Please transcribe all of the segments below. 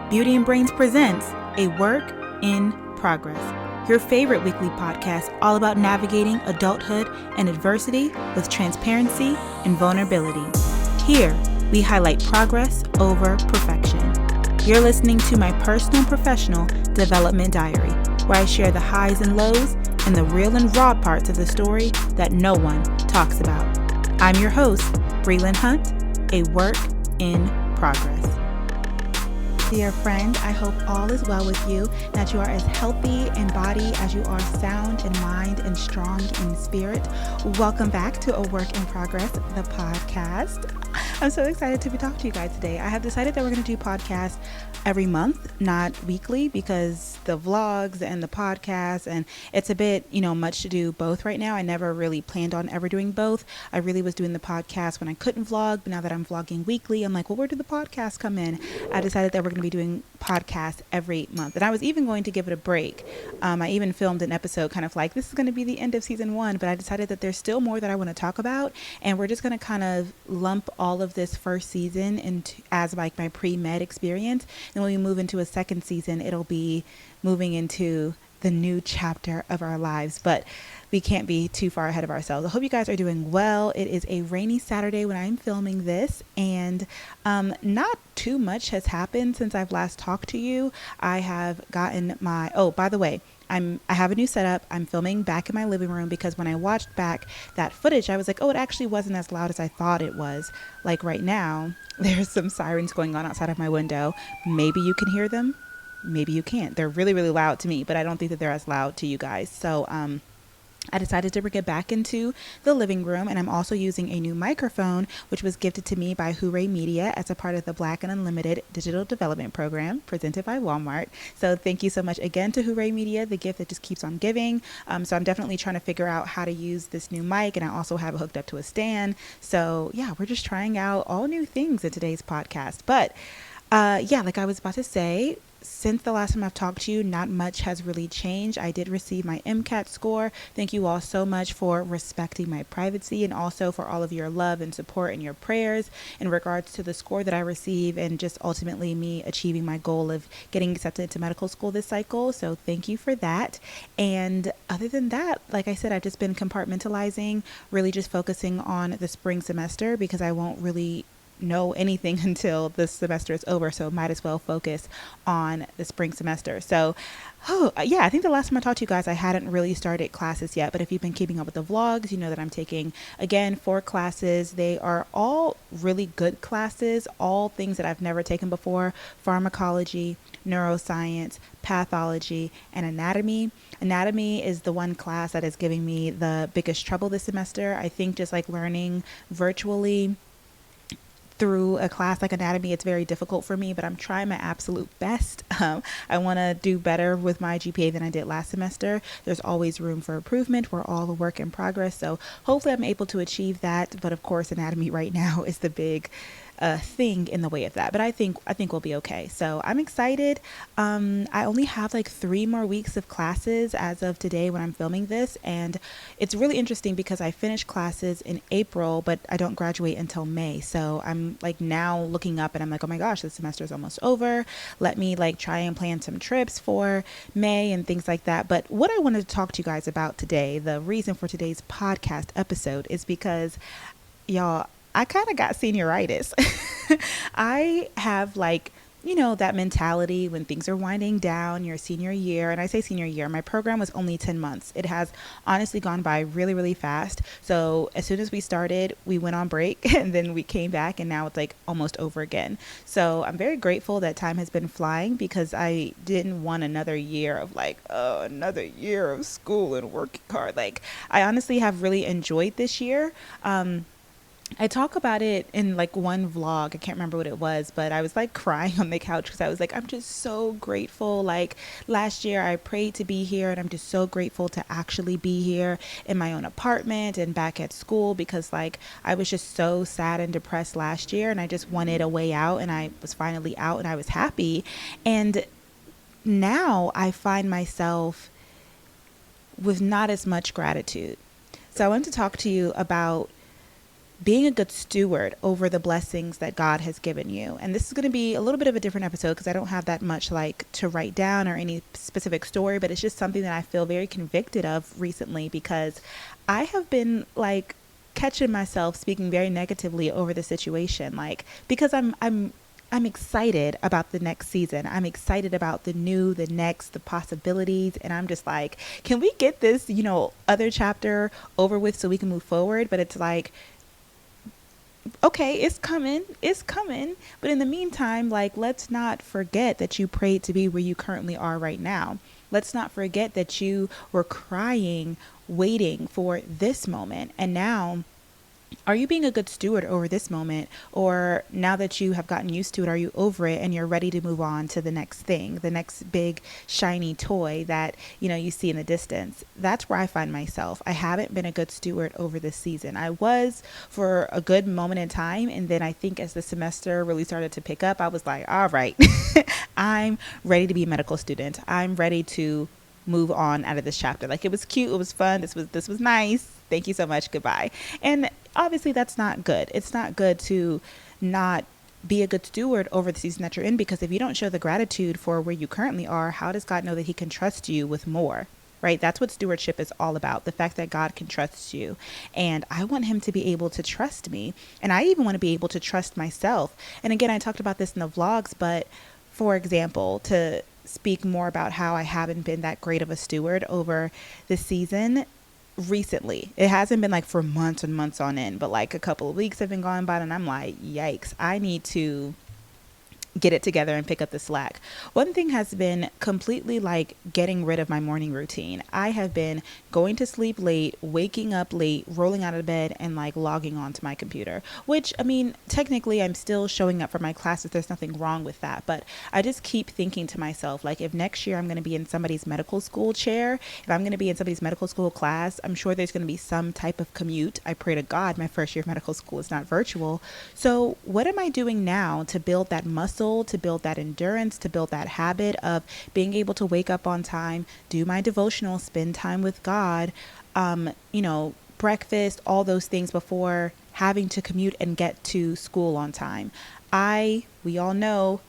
Beauty and Brains presents A Work in Progress, your favorite weekly podcast all about navigating adulthood and adversity with transparency and vulnerability. Here, we highlight progress over perfection. You're listening to my personal and professional development diary, where I share the highs and lows and the real and raw parts of the story that no one talks about. I'm your host, Brelynn Hunt, A Work in Progress. Dear friend, I hope all is well with you, that you are as healthy in body as you are sound in mind and strong in spirit. Welcome back to A Work in Progress, the podcast. I'm so excited to be talking to you guys today. I have decided that we're going to do podcasts every month, not weekly, because the vlogs and the podcasts, and it's a bit, much to do both right now. I never really planned on ever doing both. I really was doing the podcast when I couldn't vlog, but now that I'm vlogging weekly, I'm like, well, where do the podcasts come in? I decided that we're going to be doing podcasts every month, and I was even going to give it a break. I even filmed an episode kind of like, this is going to be the end of season 1, but I decided that there's still more that I want to talk about, and we're just going to kind of lump all of this first season into as like my pre-med experience. And when we move into a second season, it'll be moving into the new chapter of our lives, but we can't be too far ahead of ourselves. I hope you guys are doing well. It is a rainy Saturday when I'm filming this, and not too much has happened since I've last talked to you. I have gotten my, by the way, I have a new setup. I'm filming back in my living room because when I watched back that footage, I was like, oh, it actually wasn't as loud as I thought it was. Like right now, there's some sirens going on outside of my window. Maybe you can hear them. Maybe you can't. They're really, really loud to me, but I don't think that they're as loud to you guys. So, I decided to bring it back into the living room, and I'm also using a new microphone, which was gifted to me by Hooray Media as a part of the Black and Unlimited Digital Development Program presented by Walmart. So thank you so much again to Hooray Media, the gift that just keeps on giving. So I'm definitely trying to figure out how to use this new mic, and I also have it hooked up to a stand. So yeah, we're just trying out all new things in today's podcast. But like I was about to say, since the last time I've talked to you, not much has really changed. I did receive my MCAT score. Thank you all so much for respecting my privacy, and also for all of your love and support and your prayers in regards to the score that I receive, and just ultimately me achieving my goal of getting accepted into medical school this cycle. So thank you for that. And other than that, like I said, I've just been compartmentalizing, really just focusing on the spring semester, because I won't really know anything until this semester is over, so might as well focus on the spring semester. So I think the last time I talked to you guys, I hadn't really started classes yet, but if you've been keeping up with the vlogs, you know that I'm taking, again, 4 classes. They are all really good classes, all things that I've never taken before: pharmacology, neuroscience, pathology, and anatomy. Anatomy is the one class that is giving me the biggest trouble this semester. I think just like learning virtually through a class like anatomy, it's very difficult for me, but I'm trying my absolute best. I want to do better with my GPA than I did last semester. There's always room for improvement. We're all a work in progress. So hopefully I'm able to achieve that. But of course, anatomy right now is the big thing in the way of that, but I think we'll be okay. So I'm excited. I only have like 3 more weeks of classes as of today when I'm filming this, and it's really interesting because I finished classes in April, but I don't graduate until May. So I'm like now looking up and I'm like, oh my gosh, this semester is almost over. Let me like try and plan some trips for May and things like that. But what I wanted to talk to you guys about today, the reason for today's podcast episode, is because y'all, I kind of got senioritis. I have that mentality when things are winding down your senior year. And I say senior year, my program was only 10 months. It has honestly gone by really, really fast. So as soon as we started, we went on break and then we came back, and now it's like almost over again. So I'm very grateful that time has been flying, because I didn't want another year of another year of school and working hard. Like, I honestly have really enjoyed this year. I talk about it in like one vlog. I can't remember what it was, but I was like crying on the couch because I was like, I'm just so grateful. Like last year I prayed to be here, and I'm just so grateful to actually be here in my own apartment and back at school, because like I was just so sad and depressed last year, and I just wanted a way out, and I was finally out and I was happy. And now I find myself with not as much gratitude. So I want to talk to you about being a good steward over the blessings that God has given you. And this is going to be a little bit of a different episode because I don't have that much like to write down or any specific story, but it's just something that I feel very convicted of recently because I have been like catching myself speaking very negatively over the situation, like because I'm excited about the next season. I'm excited about the new, the next, the possibilities. And I'm just like, can we get this, other chapter over with so we can move forward? But it's like, okay, it's coming. But in the meantime, like, let's not forget that you prayed to be where you currently are right now. Let's not forget that you were crying, waiting for this moment. And now, are you being a good steward over this moment? Or now that you have gotten used to it, are you over it and you're ready to move on to the next thing, the next big shiny toy that, you see in the distance? That's where I find myself. I haven't been a good steward over this season. I was for a good moment in time. And then I think as the semester really started to pick up, I was like, all right, I'm ready to be a medical student. I'm ready to move on out of this chapter. Like, it was cute. It was fun. This was nice. Thank you so much. Goodbye. And obviously that's not good. It's not good to not be a good steward over the season that you're in, because if you don't show the gratitude for where you currently are, how does God know that he can trust you with more? Right? That's what stewardship is all about. The fact that God can trust you. And I want him to be able to trust me. And I even want to be able to trust myself. And again, I talked about this in the vlogs, but for example, to speak more about how I haven't been that great of a steward over the season recently. It hasn't been like for months and months on end, but like a couple of weeks have been going by and I'm like, yikes, I need to get it together and pick up the slack. One thing has been completely like getting rid of my morning routine. I have been going to sleep late, waking up late, rolling out of bed, and like logging onto my computer, which, I mean, technically I'm still showing up for my classes. There's nothing wrong with that. But I just keep thinking to myself, like, if next year I'm going to be in somebody's medical school chair, if I'm going to be in somebody's medical school class, I'm sure there's going to be some type of commute. I pray to God my first year of medical school is not virtual. So what am I doing now to build that muscle, to build that endurance, to build that habit of being able to wake up on time, do my devotional, spend time with God, breakfast, all those things before having to commute and get to school on time? We all know,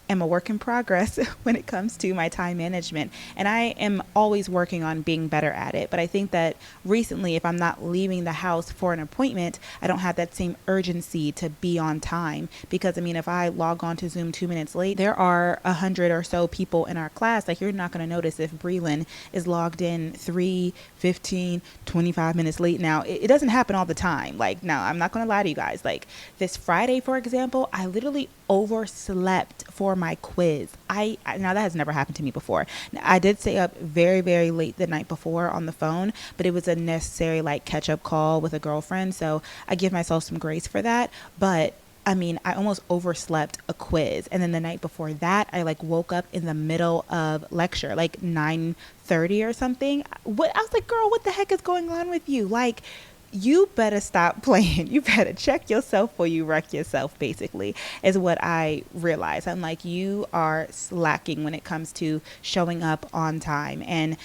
am a work in progress when it comes to my time management. And I am always working on being better at it. But I think that recently, if I'm not leaving the house for an appointment, I don't have that same urgency to be on time. Because I mean, if I log on to Zoom 2 minutes late, there are 100 or so people in our class. Like, you're not going to notice if Brelynn is logged in 3, 15, 25 minutes late. Now, it doesn't happen all the time. Like, now, I'm not going to lie to you guys. Like, this Friday, for example, I literally overslept for my quiz. Now that has never happened to me before. Now, I did stay up very, very late the night before on the phone, but it was a necessary like catch up call with a girlfriend. So I give myself some grace for that. But I mean, I almost overslept a quiz. And then the night before that, I like woke up in the middle of lecture, like 9:30 or something. I was like, girl, what the heck is going on with you? Like, you better stop playing. You better check yourself before you wreck yourself, basically, is what I realized. I'm like, you are slacking when it comes to showing up on time. And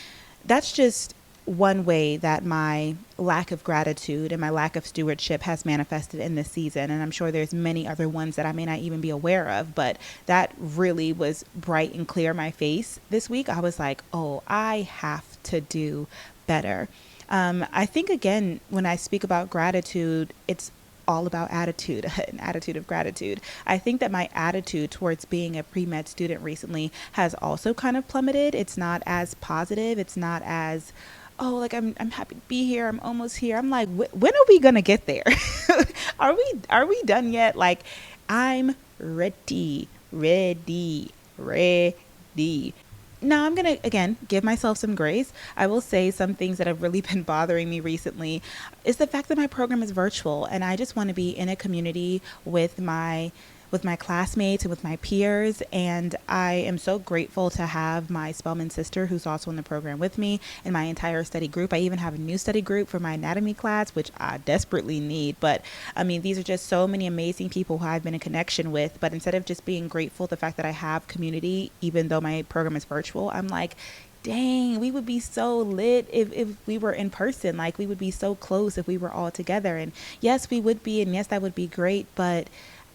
that's just one way that my lack of gratitude and my lack of stewardship has manifested in this season. And I'm sure there's many other ones that I may not even be aware of, but that really was bright and clear in my face this week. I was like, oh, I have to do better. I think, again, when I speak about gratitude, it's all about attitude, an attitude of gratitude. I think that my attitude towards being a pre-med student recently has also kind of plummeted. It's not as positive. It's not as, oh, like I'm happy to be here. I'm almost here. I'm like, when are we going to get there? Are we done yet? Like, I'm ready. Now, I'm going to, again, give myself some grace. I will say some things that have really been bothering me recently is the fact that my program is virtual, and I just want to be in a community with my classmates and with my peers. And I am so grateful to have my Spelman sister, who's also in the program with me, and my entire study group. I even have a new study group for my anatomy class, which I desperately need. But I mean, these are just so many amazing people who I've been in connection with. But instead of just being grateful the fact that I have community, even though my program is virtual, I'm like, dang, we would be so lit if we were in person. Like, we would be so close if we were all together. And yes, we would be, and yes, that would be great, but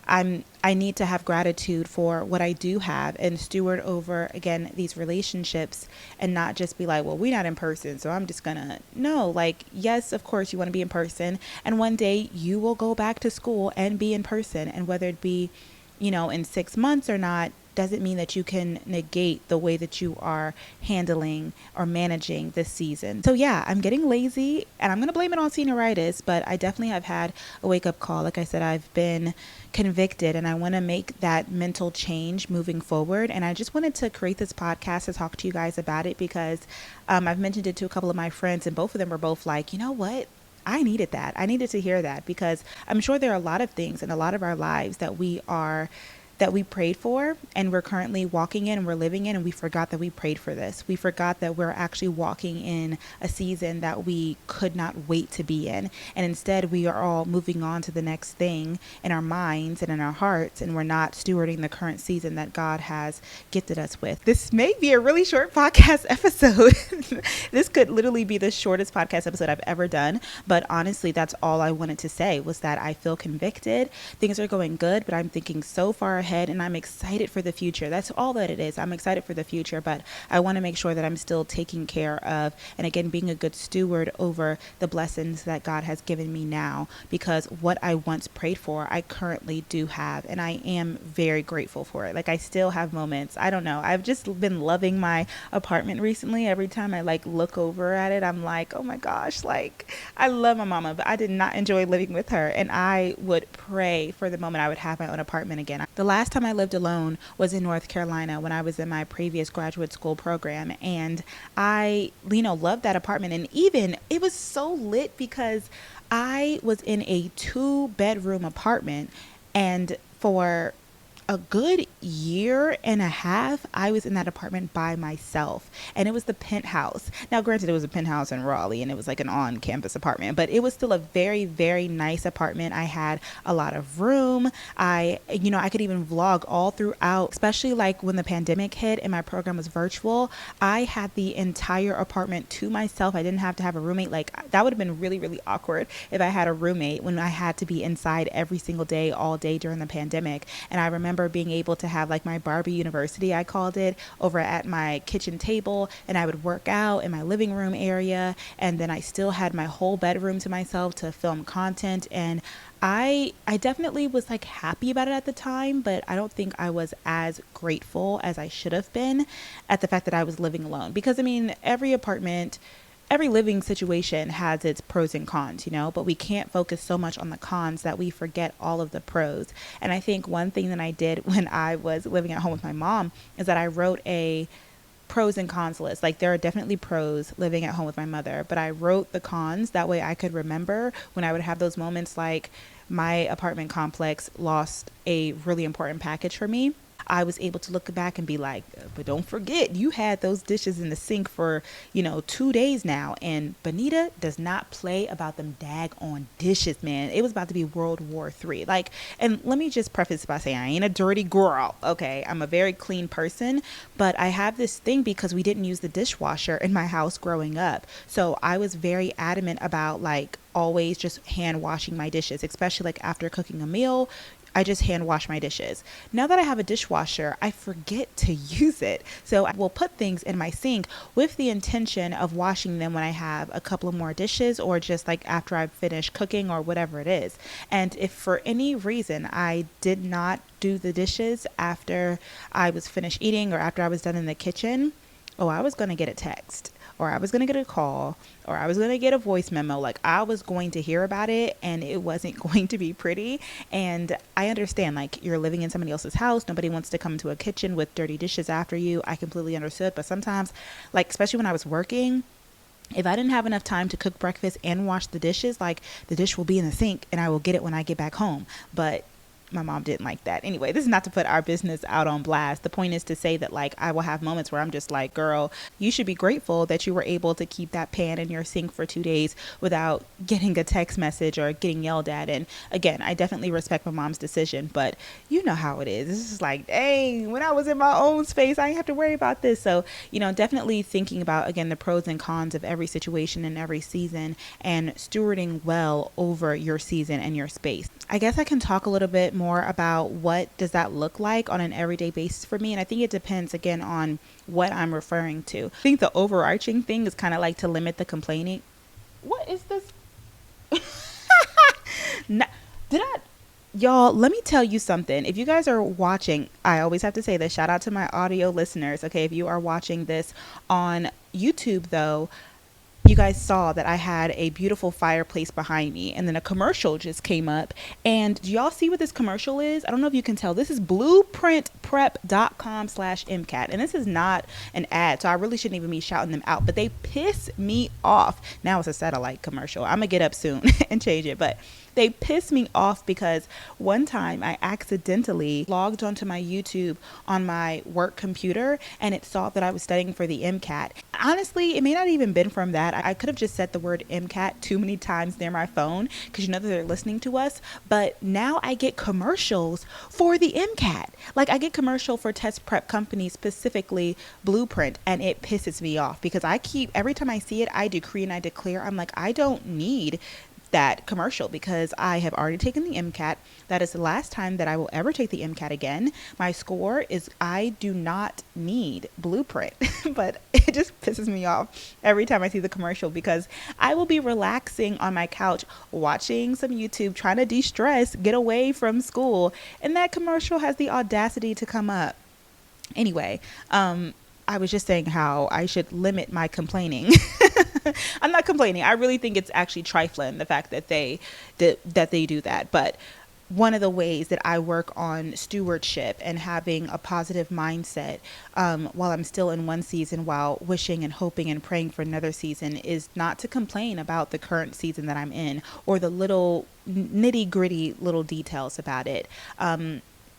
I need to have gratitude for what I do have and steward over, again, these relationships, and not just be like, well, we're not in person, so I'm just gonna, no, like, yes, of course you want to be in person, and one day you will go back to school and be in person, and whether it be, in 6 months or not, doesn't mean that you can negate the way that you are handling or managing this season. So yeah, I'm getting lazy, and I'm going to blame it on senioritis, but I definitely have had a wake up call. Like I said, I've been convicted, and I want to make that mental change moving forward. And I just wanted to create this podcast to talk to you guys about it, because I've mentioned it to a couple of my friends, and both of them were both like, you know what? I needed that. I needed to hear that, because I'm sure there are a lot of things in a lot of our lives that we prayed for, and we're currently walking in and we're living in, and we forgot that we prayed for this. We forgot that we're actually walking in a season that we could not wait to be in. And instead, we are all moving on to the next thing in our minds and in our hearts, and we're not stewarding the current season that God has gifted us with. This may be a really short podcast episode. This could literally be the shortest podcast episode I've ever done. But honestly, that's all I wanted to say, was that I feel convicted. Things are going good, but I'm thinking so far ahead, and I'm excited for the future. That's all that it is. I'm excited for the future, but I want to make sure that I'm still taking care of, and again, being a good steward over the blessings that God has given me now, because what I once prayed for, I currently do have, and I am very grateful for it. Like, I still have moments. I don't know. I've just been loving my apartment recently. Every time I look over at it, I'm like, oh my gosh, I love my mama, but I did not enjoy living with her, and I would pray for the moment I would have my own apartment again. The last time I lived alone was in North Carolina when I was in my previous graduate school program, and I, loved that apartment. And even it was so lit because I was in a 2-bedroom apartment, and for a good year and a half, I was in that apartment by myself, and it was the penthouse. Now, granted, it was a penthouse in Raleigh, and it was like an on-campus apartment, but it was still a very, very nice apartment. I had a lot of room. I could even vlog all throughout, especially like when the pandemic hit and my program was virtual. I had the entire apartment to myself. I didn't have to have a roommate. Like, that would have been really, really awkward if I had a roommate when I had to be inside every single day, all day during the pandemic. And I remember being able to have like my Barbie University, I called it, over at my kitchen table, and I would work out in my living room area, and then I still had my whole bedroom to myself to film content. And I definitely was happy about it at the time, but I don't think I was as grateful as I should have been at the fact that I was living alone, because every living situation has its pros and cons, but we can't focus so much on the cons that we forget all of the pros. And I think one thing that I did when I was living at home with my mom is that I wrote a pros and cons list. Like, there are definitely pros living at home with my mother, but I wrote the cons. That way I could remember when I would have those moments, like my apartment complex lost a really important package for me. I was able to look back and be like, but don't forget, you had those dishes in the sink for, 2 days now. And Benita does not play about them daggone dishes, man. It was about to be World War III. And let me just preface by saying I ain't a dirty girl. Okay. I'm a very clean person, but I have this thing because we didn't use the dishwasher in my house growing up. So I was very adamant about always just hand washing my dishes, especially after cooking a meal. I just hand wash my dishes. Now that I have a dishwasher, I forget to use it. So I will put things in my sink with the intention of washing them when I have a couple of more dishes, or just after I've finished cooking or whatever it is. And if for any reason I did not do the dishes after I was finished eating or after I was done in the kitchen, I was going to get a text, or I was going to get a call, or I was going to get a voice memo. I was going to hear about it, and it wasn't going to be pretty. And I understand, you're living in somebody else's house. Nobody wants to come into a kitchen with dirty dishes after you. I completely understood. But sometimes, especially when I was working, if I didn't have enough time to cook breakfast and wash the dishes, the dish will be in the sink, and I will get it when I get back home. But my mom didn't like that. Anyway, this is not to put our business out on blast. The point is to say that like I will have moments where I'm just like, girl, you should be grateful that you were able to keep that pan in your sink for 2 days without getting a text message or getting yelled at. And again, I definitely respect my mom's decision, but you know how it is. This is like, dang, when I was in my own space, I didn't have to worry about this. So, definitely thinking about, again, the pros and cons of every situation and every season and stewarding well over your season and your space. I guess I can talk a little bit more about what does that look like on an everyday basis for me. And I think it depends, again, on what I'm referring to. I think the overarching thing is kind of like to limit the complaining. What is this? Y'all, let me tell you something. If you guys are watching, I always have to say this, shout out to my audio listeners. Okay, if you are watching this on YouTube though, you guys saw that I had a beautiful fireplace behind me, and then a commercial just came up. And do y'all see what this commercial is? I don't know if you can tell. This is blueprintprep.com/MCAT. And this is not an ad, so I really shouldn't even be shouting them out, but they piss me off. Now it's a satellite commercial. I'm gonna get up soon and change it, but they piss me off because one time I accidentally logged onto my YouTube on my work computer and it saw that I was studying for the MCAT. Honestly, it may not even been from that. I could have just said the word MCAT too many times near my phone because you know that they're listening to us. But now I get commercials for the MCAT. Like I get commercial for test prep companies, specifically Blueprint, and it pisses me off because every time I see it, I decree and I declare, I'm like, I don't need that commercial because I have already taken the MCAT. That is the last time that I will ever take the MCAT again. My score is, I do not need Blueprint, but it just pisses me off every time I see the commercial because I will be relaxing on my couch, watching some YouTube, trying to de-stress, get away from school. And that commercial has the audacity to come up. Anyway, I was just saying how I should limit my complaining. I'm not complaining. I really think it's actually trifling, the fact that they do that. But one of the ways that I work on stewardship and having a positive mindset while I'm still in one season, while wishing and hoping and praying for another season, is not to complain about the current season that I'm in or the little nitty gritty little details about it.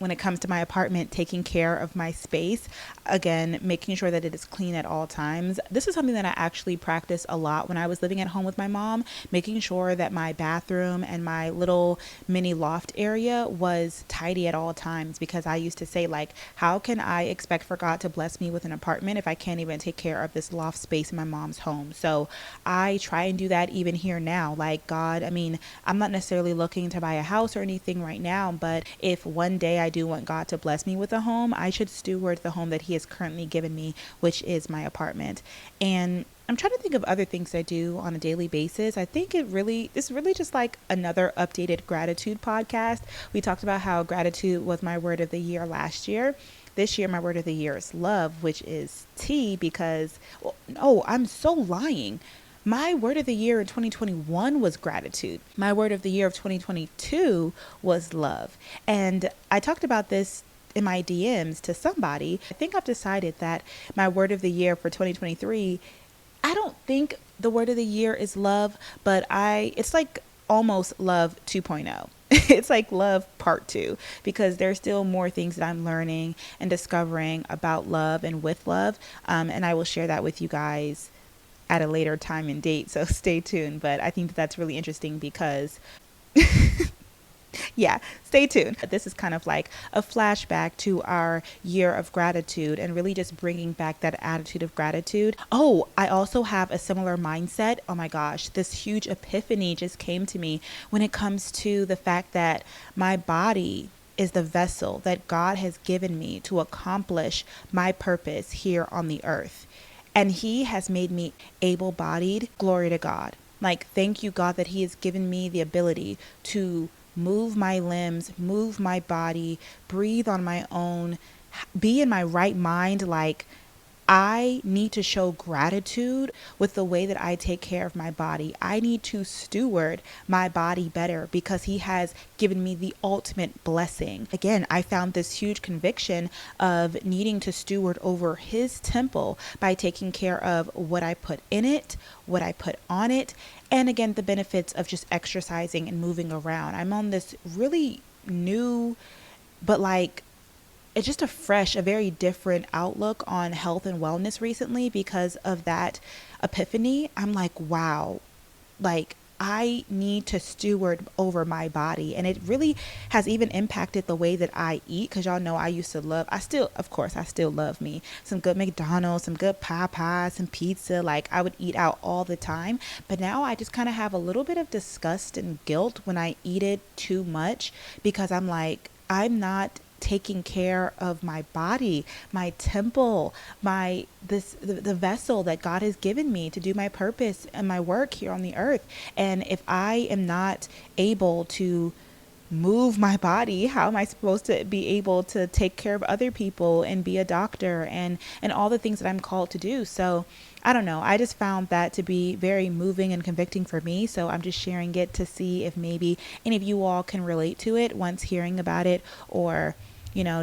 When it comes to my apartment, taking care of my space, again, making sure that it is clean at all times. This is something that I actually practiced a lot when I was living at home with my mom, making sure that my bathroom and my little mini loft area was tidy at all times, because I used to say, like, how can I expect for God to bless me with an apartment if I can't even take care of this loft space in my mom's home? So I try and do that even here now. Like, God, I mean, I'm not necessarily looking to buy a house or anything right now, but if one day I do want God to bless me with a home, I should steward the home that He has currently given me, which is my apartment. And I'm trying to think of other things I do on a daily basis. I think this is really just like another updated gratitude podcast. We talked about how gratitude was my word of the year last year. This year, my word of the year is love, which is T, because, I'm so lying. My word of the year in 2021 was gratitude. My word of the year of 2022 was love. And I talked about this in my DMs to somebody. I think I've decided that my word of the year for 2023, I don't think the word of the year is love, but it's like almost love 2.0. It's like love part 2, because there's still more things that I'm learning and discovering about love and with love. And I will share that with you guys at a later time and date, so stay tuned. But I think that's really interesting because yeah, stay tuned. This is kind of like a flashback to our year of gratitude and really just bringing back that attitude of gratitude. Oh, I also have a similar mindset. Oh my gosh, this huge epiphany just came to me when it comes to the fact that my body is the vessel that God has given me to accomplish my purpose here on the earth. And He has made me able-bodied. Glory to God. Like, thank you, God, that He has given me the ability to move my limbs, move my body, breathe on my own, be in my right mind. Like, I need to show gratitude with the way that I take care of my body. I need to steward my body better because He has given me the ultimate blessing. Again, I found this huge conviction of needing to steward over His temple by taking care of what I put in it, what I put on it, and again, the benefits of just exercising and moving around. I'm on this really new, but like, it's just a very different outlook on health and wellness recently because of that epiphany. I'm like, wow, like I need to steward over my body. And it really has even impacted the way that I eat. Cause y'all know I used to love, of course, I still love me some good McDonald's, some good Popeyes, some pizza. Like I would eat out all the time. But now I just kind of have a little bit of disgust and guilt when I eat it too much because I'm like, I'm not taking care of my body, my temple, the vessel that God has given me to do my purpose and my work here on the earth. And if I am not able to move my body, how am I supposed to be able to take care of other people and be a doctor and all the things that I'm called to do? So I don't know. I just found that to be very moving and convicting for me. So I'm just sharing it to see if maybe any of you all can relate to it once hearing about it, or,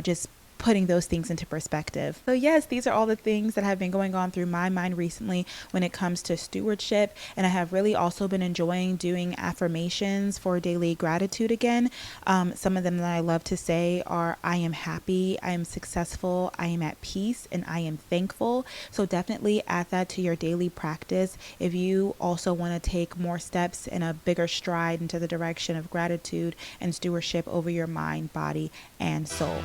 just putting those things into perspective. So yes, these are all the things that have been going on through my mind recently when it comes to stewardship. And I have really also been enjoying doing affirmations for daily gratitude again. Some of them that I love to say are, I am happy, I am successful, I am at peace, and I am thankful. So definitely add that to your daily practice if you also want to take more steps and a bigger stride into the direction of gratitude and stewardship over your mind, body, and soul.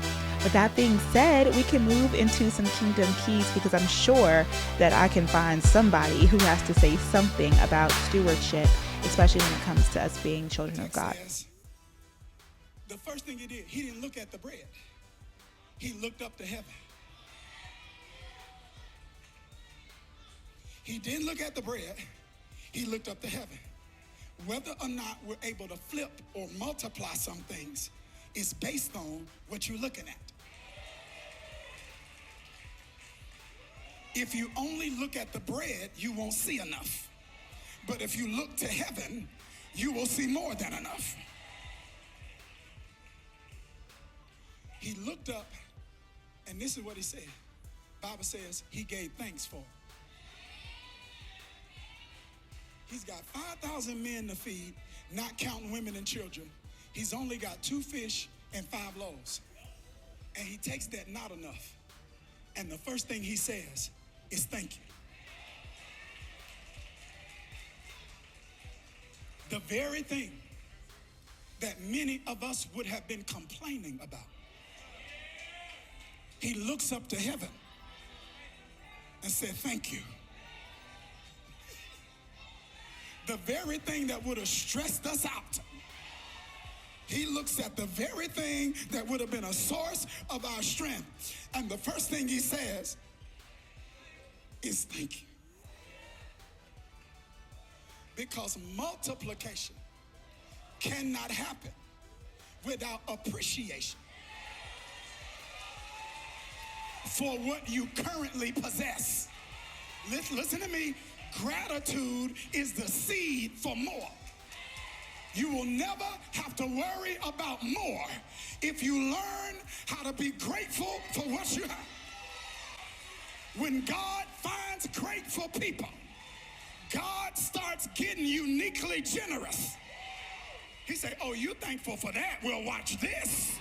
With that being said, we can move into some kingdom keys because I'm sure that I can find somebody who has to say something about stewardship, especially when it comes to us being children of God. Says, the first thing he did, he didn't look at the bread. He looked up to heaven. He didn't look at the bread. He looked up to heaven. Whether or not we're able to flip or multiply some things is based on what you're looking at. If you only look at the bread, you won't see enough. But if you look to heaven, you will see more than enough. He looked up, and this is what he said. Bible says he gave thanks for it. He's got 5,000 men to feed, not counting women and children. He's only got 2 fish and 5 loaves. And he takes that not enough. And the first thing he says is thank you. The very thing that many of us would have been complaining about. He looks up to heaven and said, thank you. The very thing that would have stressed us out. He looks at the very thing that would have been a source of our strength. And the first thing he says is thank you. Because multiplication cannot happen without appreciation for what you currently possess. Listen to me. Gratitude is the seed for more. You will never have to worry about more if you learn how to be grateful for what you have. When God finds grateful people, God starts getting uniquely generous. He say, oh, you thankful for that? Well, watch this.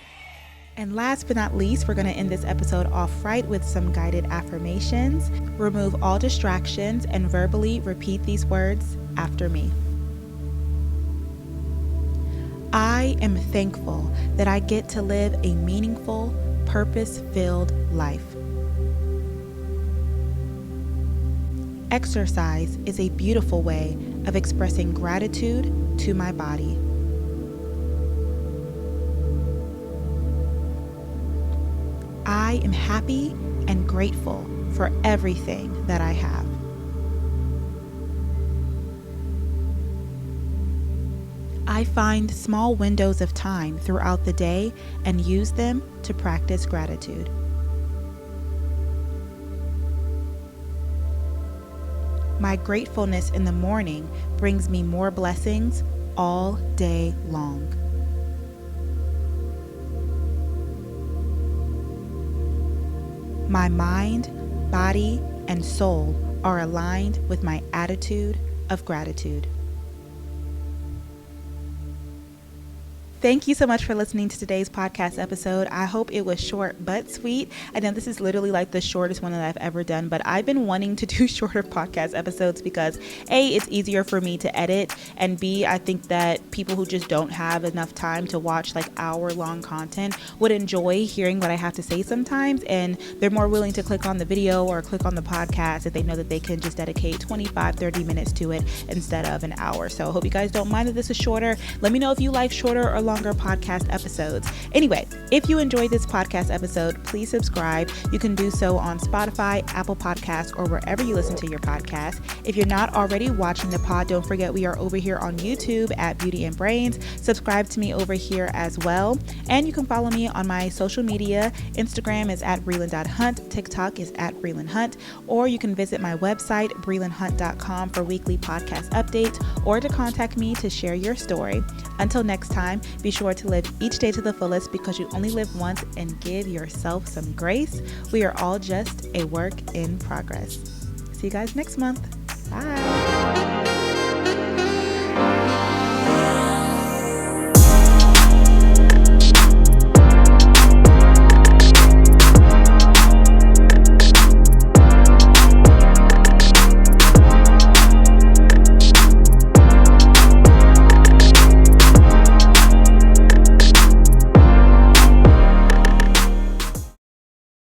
And last but not least, we're going to end this episode off right with some guided affirmations. Remove all distractions and verbally repeat these words after me. I am thankful that I get to live a meaningful, purpose-filled life. Exercise is a beautiful way of expressing gratitude to my body. I am happy and grateful for everything that I have. I find small windows of time throughout the day and use them to practice gratitude. My gratefulness in the morning brings me more blessings all day long. My mind, body, and soul are aligned with my attitude of gratitude. Thank you so much for listening to today's podcast episode. I hope it was short but sweet. I know this is literally like the shortest one that I've ever done, but I've been wanting to do shorter podcast episodes because A, it's easier for me to edit, and B, I think that people who just don't have enough time to watch like hour-long content would enjoy hearing what I have to say sometimes, and they're more willing to click on the video or click on the podcast if they know that they can just dedicate 25-30 minutes to it instead of an hour. So I hope you guys don't mind that this is shorter. Let me know if you like shorter or longer podcast episodes. Anyway, if you enjoyed this podcast episode, please subscribe. You can do so on Spotify, Apple Podcasts, or wherever you listen to your podcast. If you're not already watching the pod, don't forget we are over here on YouTube at Beauty and Brains. Subscribe to me over here as well. And you can follow me on my social media. Instagram is at Brelynn.hunt. TikTok is at Brelynn Hunt. Or you can visit my website, BrelynHunt.com, for weekly podcast updates or to contact me to share your story. Until next time, be sure to live each day to the fullest because you only live once, and give yourself some grace. We are all just a work in progress. See you guys next month. Bye.